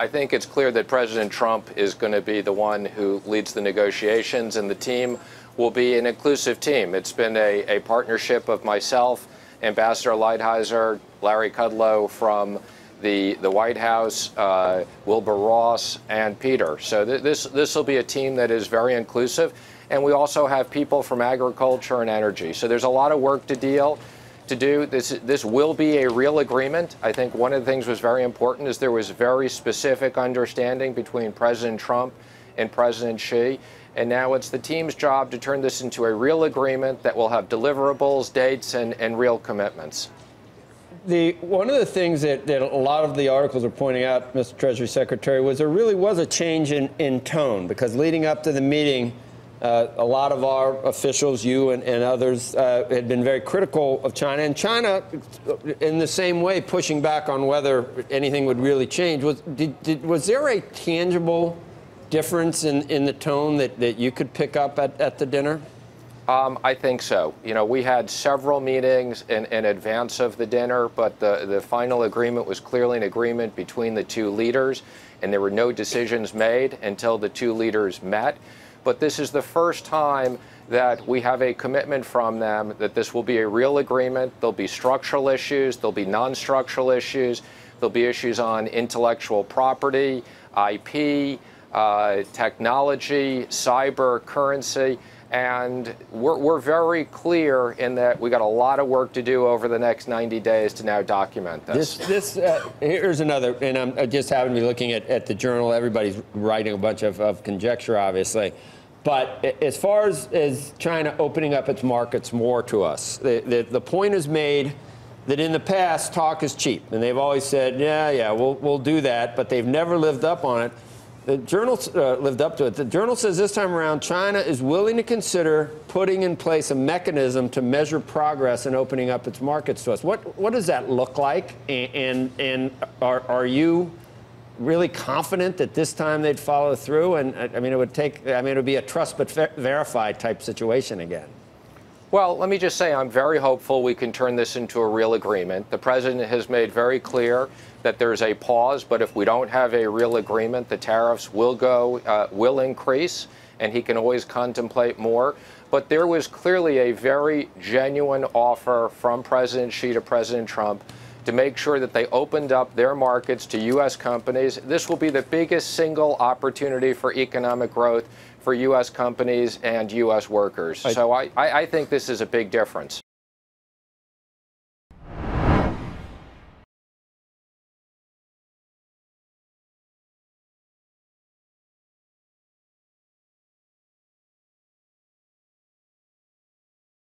I think it's clear that President Trump is going to be the one who leads the negotiations, and the team will be an inclusive team. It's been a partnership of myself, Ambassador Lighthizer, Larry Kudlow from the White House, Wilbur Ross, and Peter. So this will be a team that is very inclusive. And we also have people from agriculture and energy. So there's a lot of work to do. This will be a real agreement. I think one of the things was very important is there was very specific understanding between President Trump and President Xi. And now it's the team's job to turn this into a real agreement that will have deliverables, dates, and real commitments. One of the things that a lot of the articles are pointing out, Mr. Treasury Secretary, was there really was a change in tone, because leading up to the meeting, a lot of our officials, you and others, had been very critical of China. And China, in the same way, pushing back on whether anything would really change. Was there a tangible difference in the tone that you could pick up at the dinner? I think so. You know, we had several meetings in advance of the dinner, but the final agreement was clearly an agreement between the two leaders, and there were no decisions made until the two leaders met. But this is the first time that we have a commitment from them that this will be a real agreement. There'll be structural issues. There'll be non-structural issues. There'll be issues on intellectual property, IP, technology, cyber, currency. And we're very clear in that we got a lot of work to do over the next 90 days to now document this. Here's another, and I'm just having to be looking at the journal. Everybody's writing a bunch of conjecture, obviously. But as far as China opening up its markets more to us, the point is made that in the past, talk is cheap. And they've always said, yeah, we'll do that. But they've never lived up on it. The journal lived up to it. The journal says this time around, China is willing to consider putting in place a mechanism to measure progress in opening up its markets to us. What does that look like? And are you really confident that this time they'd follow through? And I mean, it would be a trust but verify type situation again. Well, let me just say I'm very hopeful we can turn this into a real agreement. The president has made very clear that there's a pause, but if we don't have a real agreement, the tariffs will increase, and he can always contemplate more. But there was clearly a very genuine offer from President Xi to President Trump to make sure that they opened up their markets to U.S. companies. This will be the biggest single opportunity for economic growth for U.S. companies and U.S. workers. So I think this is a big difference.